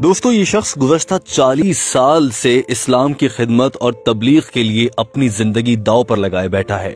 दोस्तों, ये शख्स गुज़श्ता 40 साल से इस्लाम की खिदमत और तबलीग के लिए अपनी जिंदगी दांव पर लगाए बैठा है।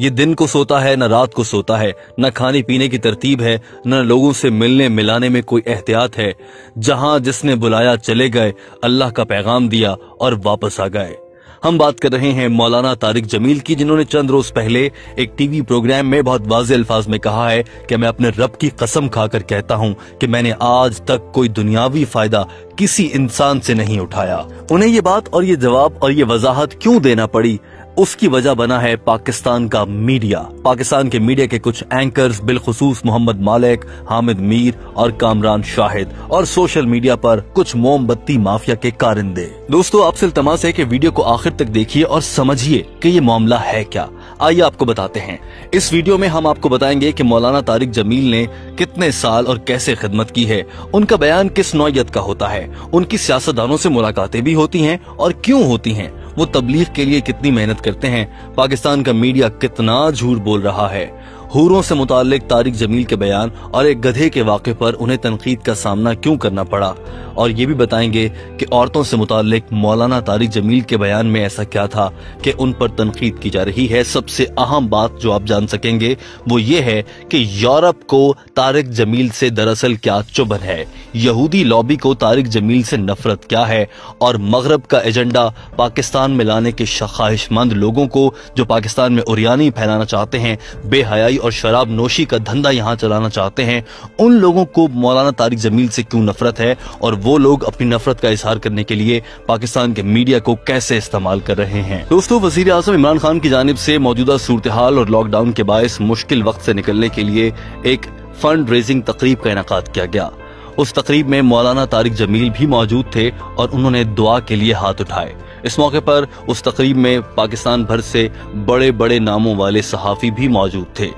ये दिन को सोता है, न रात को सोता है, न खाने पीने की तरतीब है, न लोगों से मिलने मिलाने में कोई एहतियात है। जहां जिसने बुलाया चले गए, अल्लाह का पैगाम दिया और वापस आ गए। हम बात कर रहे हैं मौलाना तारिक जमील की, जिन्होंने चंद रोज पहले एक टीवी प्रोग्राम में बहुत वाज़ेह अल्फाज में कहा है कि मैं अपने रब की कसम खाकर कहता हूं कि मैंने आज तक कोई दुनियावी फायदा किसी इंसान से नहीं उठाया। उन्हें ये बात और ये जवाब और ये वजाहत क्यों देना पड़ी, उसकी वजह बना है पाकिस्तान का मीडिया। पाकिस्तान के मीडिया के कुछ एंकर्स, बिलखुसूस मोहम्मद मालिक, हामिद मीर और कामरान शाहिद, और सोशल मीडिया पर कुछ मोमबत्ती माफिया के कारिंदे। दोस्तों, आपसे इल्तमास है कि वीडियो को आखिर तक देखिए और समझिए कि ये मामला है क्या। आइए आपको बताते हैं। इस वीडियो में हम आपको बताएंगे कि मौलाना तारिक जमील ने कितने साल और कैसे खिदमत की है, उनका बयान किस नौयत का होता है, उनकी सियासतदानों से मुलाकातें भी होती हैं और क्यों होती हैं, वो तबलीग के लिए कितनी मेहनत करते हैं, पाकिस्तान का मीडिया कितना झूठ बोल रहा है, हूरों से मुताल्लिक तारिक जमील के बयान और एक गधे के वाक़े पर उन्हें तनकीद का सामना क्यों करना पड़ा, और ये भी बताएंगे कि औरतों से मुताल्लिक मौलाना तारिक जमील के बयान में ऐसा क्या था कि उन पर तनकीद की जा रही है। सबसे अहम बात जो आप जान सकेंगे वो ये है कि यूरोप को तारिक जमील से दरअसल क्या चुभन है, यहूदी लॉबी को तारिक जमील से नफरत क्या है, और मगरब का एजेंडा पाकिस्तान में लाने के ख्वाहिशमंद लोगों को जो पाकिस्तान में उरियानी फैलाना चाहते हैं, बेहयाई और शराब नोशी का धंधा यहाँ चलाना चाहते हैं, उन लोगों को मौलाना तारिक जमील से क्यों नफरत है, और वो लोग अपनी नफरत का इजहार करने के लिए पाकिस्तान के मीडिया को कैसे इस्तेमाल कर रहे हैं। दोस्तों, वजीर आज़म इमरान खान की जानिब से मौजूदा सूरत हाल और लॉकडाउन के बायस मुश्किल वक्त से निकलने के लिए एक फंड रेजिंग तकरीब का इनेकाद किया गया। उस तकरीब में मौलाना तारिक जमील भी मौजूद थे और उन्होंने दुआ के लिए हाथ उठाए। इस मौके पर उस तकरीब में पाकिस्तान भर से बड़े बड़े नामों वाले सहाफी भी मौजूद थे।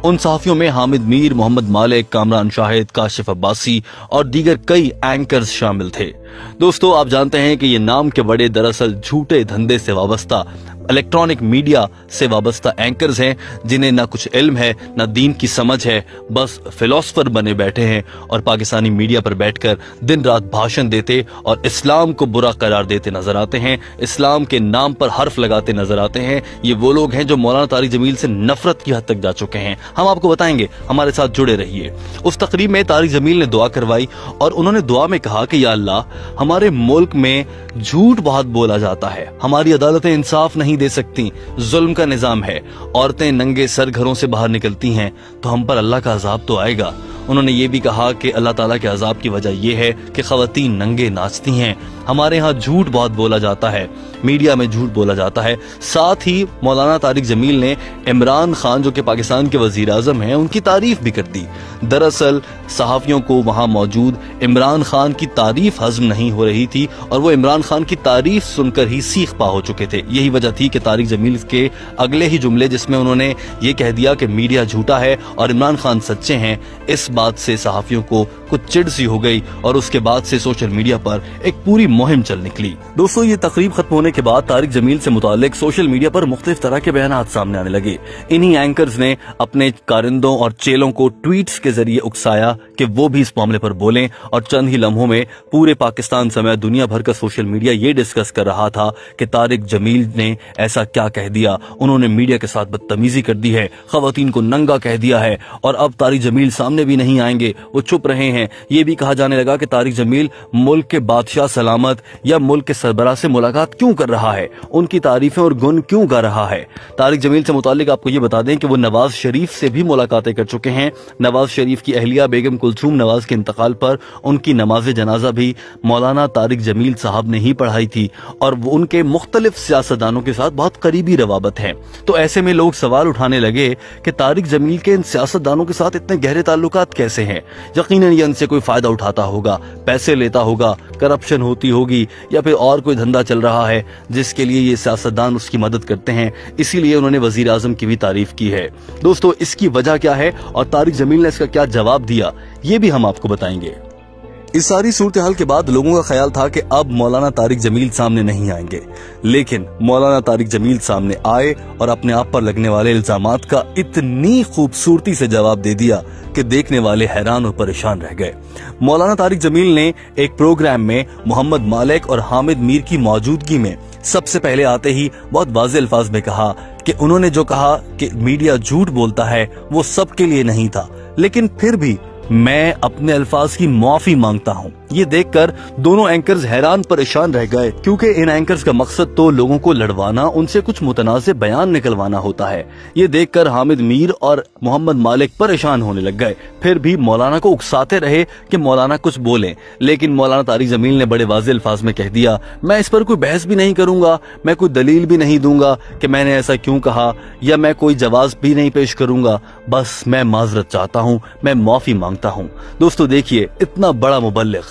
उन सहाफियों में हामिद मीर, मोहम्मद मालिक, कामरान शाहिद, काशिफ अब्बासी और दीगर कई एंकर्स शामिल थे। दोस्तों, आप जानते हैं कि ये नाम के बड़े दरअसल झूठे धंधे से वाबस्ता, इलेक्ट्रॉनिक मीडिया से वाबस्ता एंकर्स हैं, जिन्हें ना कुछ इल्म है ना दीन की समझ है, बस फिलोसफर बने बैठे हैं और पाकिस्तानी मीडिया पर बैठकर दिन रात भाषण देते और इस्लाम को बुरा करार देते नजर आते हैं, इस्लाम के नाम पर हर्फ लगाते नजर आते हैं। ये वो लोग हैं जो मौलाना तारिक जमील से नफरत की हद तक जा चुके हैं। हम आपको बताएंगे, हमारे साथ जुड़े रहिए। उस तकरीब में तारिक जमील ने दुआ करवाई और उन्होंने दुआ में कहा कि या अल्लाह, हमारे मुल्क में झूठ बहुत बोला जाता है, हमारी अदालतें इंसाफ नहीं दे सकती, जुल्म का निजाम है, औरतें नंगे सर घरों से बाहर निकलती हैं, तो हम पर अल्लाह का अजाब तो आएगा। उन्होंने ये भी कहा कि अल्लाह ताला के अजाब की वजह यह है कि खवातीन नंगे नाचती हैं, हमारे यहाँ झूठ बहुत बोला जाता है, मीडिया में झूठ बोला जाता है। साथ ही मौलाना तारिक जमील ने इमरान खान, जो कि पाकिस्तान के वजीर आजम हैं, उनकी तारीफ भी कर दी। दरअसल सहाफियों को वहां मौजूद इमरान खान की तारीफ हजम नहीं हो रही थी और वो इमरान खान की तारीफ सुनकर ही सीख पा हो चुके थे। यही वजह थी कि तारिक जमील के अगले ही जुमले, जिसमें उन्होंने ये कह दिया कि मीडिया झूठा है और इमरान खान सच्चे हैं, इस बात से सहाफियों को कुछ चिढ़ सी हो गई और उसके बाद से सोशल मीडिया पर एक पूरी मुहिम चल निकली। दोस्तों, ये तकरीब खत्म होने के बाद तारिक जमील से मुतालिक सोशल मीडिया पर मुख्तलिफ तरह के बयानात सामने आने लगे। इन्हीं एंकर्स ने अपने कारिंदों और चेलों को ट्वीट्स के जरिए उकसाया कि वो भी इस मामले पर बोलें, और चंद ही लम्हों में पूरे पाकिस्तान समेत दुनिया भर का सोशल मीडिया ये डिस्कस कर रहा था कि तारिक जमील ने ऐसा क्या कह दिया, उन्होंने मीडिया के साथ बदतमीजी कर दी है, खवातीन को नंगा कह दिया है और अब तारिक जमील सामने भी नहीं आएंगे, वो चुप रहे हैं। ये भी कहा जाने लगा कि तारिक जमील मुल्क के बादशाह सलामत या मुल्क के सरबराह से मुलाकात क्यों कर रहा है, उनकी तारीफें और गुण क्यों गा रहा है। तारिक जमील से मुतालिक आपको ये बता दें कि वो नवाज शरीफ से भी मुलाकातें कर चुके हैं। नवाज शरीफ की अहलिया बेगम कुलसूम नवाज के इंतकाल पर उनकी नमाज जनाजा भी मौलाना तारिक जमील साहब ने ही पढ़ाई थी और वो उनके मुख्तलिफ सियासतदानों के साथ बहुत करीबी रवाबत है। तो ऐसे में लोग सवाल उठाने लगे कि तारिक जमील के इन सियासतदानों के साथ इतने गहरे ताल्लुकात कैसे हैं। यकीनन ये उनसे कोई फायदा उठाता होगा, पैसे लेता होगा, करप्शन होती होगी या फिर और कोई धंधा चल रहा है जिसके लिए ये सियासतदान उसकी मदद करते हैं, इसीलिए उन्होंने वजीर आजम की भी तारीफ की है। दोस्तों, इसकी वजह क्या है और तारिक जमील ने इसका क्या जवाब दिया, ये भी हम आपको बताएंगे। इस सारी सूरत हाल के बाद लोगों का ख्याल था कि अब मौलाना तारिक जमील सामने नहीं आएंगे, लेकिन मौलाना तारिक जमील सामने आए और अपने आप पर लगने वाले इल्जामात का इतनी खूबसूरती से जवाब दे दिया कि देखने वाले हैरान और परेशान रह गए। मौलाना तारिक जमील ने एक प्रोग्राम में मोहम्मद मालिक और हामिद मीर की मौजूदगी में सबसे पहले आते ही बहुत वाज़े अल्फाज में कहा कि उन्होंने जो कहा कि मीडिया झूठ बोलता है वो सबके लिए नहीं था, लेकिन फिर भी मैं अपने अल्फाज की माफी मांगता हूं। ये देखकर दोनों एंकर्स हैरान परेशान रह गए, क्योंकि इन एंकर्स का मकसद तो लोगों को लड़वाना, उनसे कुछ मुतनाज़े बयान निकलवाना होता है। ये देखकर हामिद मीर और मोहम्मद मालिक परेशान होने लग गए। फिर भी मौलाना को उकसाते रहे कि मौलाना कुछ बोलें, लेकिन मौलाना तारिक जमील ने बड़े वाज़े अल्फाज में कह दिया, मैं इस पर कोई बहस भी नहीं करूंगा, मैं कोई दलील भी नहीं दूंगा कि मैंने ऐसा क्यों कहा, या मैं कोई जवाब भी नहीं पेश करूंगा, बस मैं माजरत चाहता हूं, मैं माफी मांगता हूं। दोस्तों देखिए, इतना बड़ा मुबल्लिग,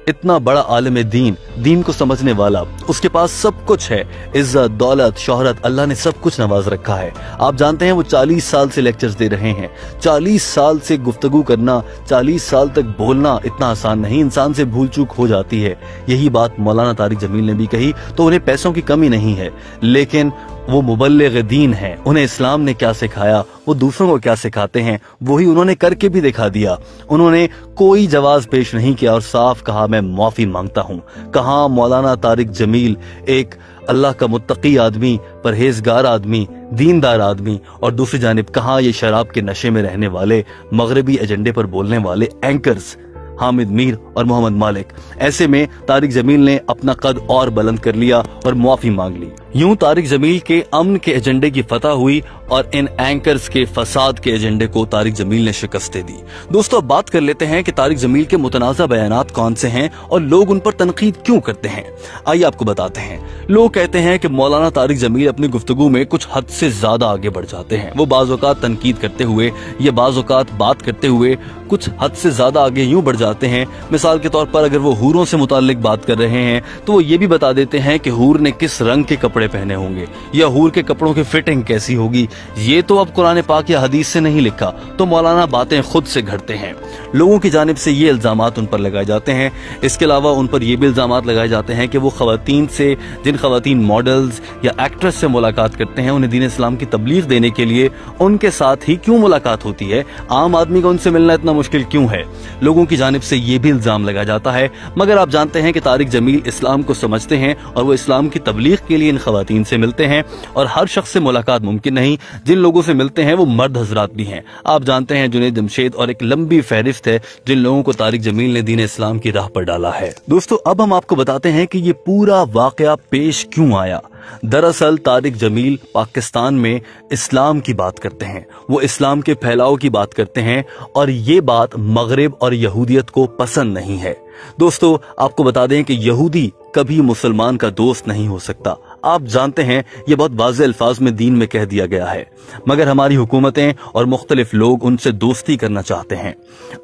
इतना बड़ा आलिम दीन को समझने वाला, उसके पास सब कुछ है, इज्जत, दौलत, शोहरत, अल्लाह ने सब कुछ नवाज रखा है। आप जानते हैं वो 40 साल से लेक्चर्स दे रहे हैं। 40 साल से गुफ्तगू करना, 40 साल तक बोलना इतना आसान नहीं, इंसान से भूल चूक हो जाती है। यही बात मौलाना तारिक जमील ने भी कही। तो उन्हें पैसों की कमी नहीं है, लेकिन वो मुबल्लिग दीन है। उन्हें इस्लाम ने क्या सिखाया, वो दूसरों को क्या सिखाते हैं, वही उन्होंने करके भी दिखा दिया। उन्होंने कोई जवाब पेश नहीं किया और साफ कहा, मैं माफी मांगता हूं। कहा मौलाना तारिक जमील एक अल्लाह का मुत्तकी आदमी, परहेजगार आदमी, दीनदार आदमी, और दूसरी जानिब कहा ये शराब के नशे में रहने वाले, मगरबी एजेंडे पर बोलने वाले एंकर्स हामिद मीर और मोहम्मद मालिक। ऐसे में तारिक जमील ने अपना कद और बुलंद कर लिया और माफी मांग ली। यूं तारिक जमील के अमन के एजेंडे की फतह हुई और इन एंकर्स के फसाद के एजेंडे को तारिक जमील ने शिकस्त दे दी। दोस्तों अब बात कर लेते हैं कि तारिक जमील के मुतनाज़ा बयानात कौन से हैं और लोग उन पर तनकीद क्यों करते हैं। आइए आपको बताते हैं। लोग कहते हैं कि मौलाना तारिक जमील अपनी गुफ्तगू में कुछ हद से ज्यादा आगे बढ़ जाते हैं। वो बाज़ औक़ात तनकीद करते हुए या बाज़ औक़ात बात करते हुए कुछ हद से ज्यादा आगे यूं बढ़ जाते हैं। मिसाल के तौर पर अगर वो हूरों से मुताल्लिक बात कर रहे हैं तो वो ये भी बता देते हैं कि हूर ने किस रंग के कपड़े पहने होंगे या हूर के कपड़ों की फिटिंग कैसी होगी। ये तो अब कुरान पाक या हदीस से नहीं लिखा, तो मौलाना बातें खुद से घड़ते हैं। लोगों की जानिब से ये इल्जामात उन पर लगाए जाते हैं। इसके अलावा उन पर यह भी इल्जामात लगाए जाते हैं कि वो खवातीन से, जिन खवातीन मॉडल्स या एक्ट्रेस से मुलाकात करते हैं, उन्हें दीन इस्लाम की तबलीग देने के लिए उनके साथ ही क्यों मुलाकात होती है, आम आदमी को उनसे मिलना इतना मुश्किल क्यों है। लोगों की जानिब से ये भी इल्जाम लगाया जाता है। मगर आप जानते हैं कि तारिक जमील इस्लाम को समझते हैं और वो इस्लाम की तबलीग के लिए इन खवातीन से मिलते हैं, और हर शख्स से मुलाकात मुमकिन नहीं। जिन लोगों से मिलते हैं वो मर्द हजरात भी हैं। आप जानते हैं जुनैद जमशेद, और एक लंबी फहरिस्त है जिन लोगों को तारिक जमील ने दीन इस्लाम की राह पर डाला है। दोस्तों अब हम आपको बताते हैं कि ये पूरा वाकया पेश क्यों आया। दरअसल तारिक जमील पाकिस्तान में इस्लाम की बात करते हैं, वो इस्लाम के फैलाव की बात करते हैं, और ये बात मगरिब और यहूदियत को पसंद नहीं है। दोस्तों आपको बता दें कि यहूदी कभी मुसलमान का दोस्त नहीं हो सकता। आप जानते हैं ये बहुत वाज़े अल्फाज में दीन में कह दिया गया है, मगर हमारी हुकूमतें और मुख्तलिफ लोग उनसे दोस्ती करना चाहते हैं।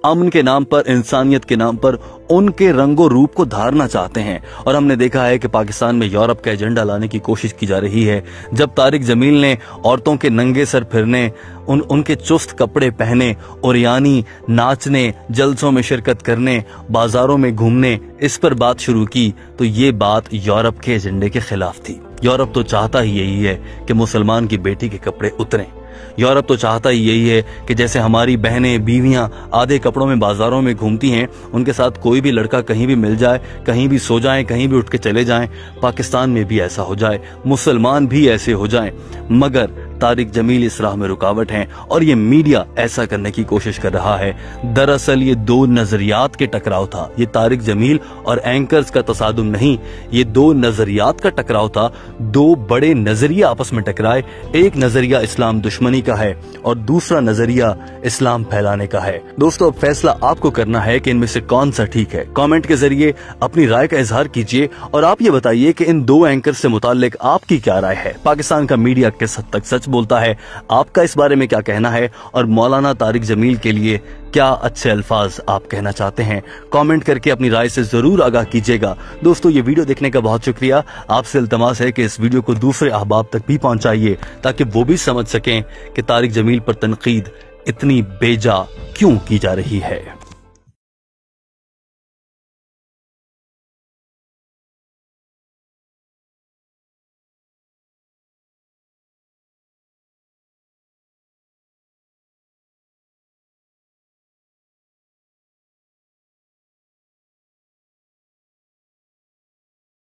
अमन के नाम पर, इंसानियत के नाम पर उनके रंगो रूप को धारना चाहते हैं। और हमने देखा है कि पाकिस्तान में यूरोप का एजेंडा लाने की कोशिश की जा रही है। जब तारिक जमील ने औरतों के नंगे सर फिरने, उनके चुस्त कपड़े पहने, उरियानी नाचने, जलसों में शिरकत करने, बाजारों में घूमने, इस पर बात शुरू की, तो ये बात यूरोप के एजेंडे के खिलाफ थी। यूरोप तो चाहता ही यही है कि मुसलमान की बेटी के कपड़े उतरें। यूरोप तो चाहता ही यही है कि जैसे हमारी बहनें, बीवियां आधे कपड़ों में बाजारों में घूमती हैं, उनके साथ कोई भी लड़का कहीं भी मिल जाए, कहीं भी सो जाए, कहीं भी उठ के चले जाएं, पाकिस्तान में भी ऐसा हो जाए, मुसलमान भी ऐसे हो जाएं। मगर तारिक जमील इस राह में रुकावट हैं और ये मीडिया ऐसा करने की कोशिश कर रहा है। दरअसल ये दो नजरियात के टकराव था। ये तारिक जमील और एंकर्स का तसादुम नहीं, ये दो नजरियात का टकराव था। दो बड़े नजरिए आपस में टकराए। एक नजरिया इस्लाम दुश्मनी का है और दूसरा नजरिया इस्लाम फैलाने का है। दोस्तों अब फैसला आपको करना है कि इनमें से कौन सा ठीक है। कमेंट के जरिए अपनी राय का इजहार कीजिए और आप ये बताइए कि इन दो एंकर से मुताल्लिक आपकी क्या राय है। पाकिस्तान का मीडिया किस हद तक सच बोलता है, आपका इस बारे में क्या कहना है, और मौलाना तारिक जमील के लिए क्या अच्छे अल्फाज आप कहना चाहते हैं। कमेंट करके अपनी राय से जरूर आगाह कीजिएगा। दोस्तों ये वीडियो देखने का बहुत शुक्रिया। आपसे इल्तमास है कि इस वीडियो को दूसरे अहबाब तक भी पहुंचाइए ताकि वो भी समझ सकें कि तारिक जमील पर तनकीद इतनी बेजा क्यों की जा रही है।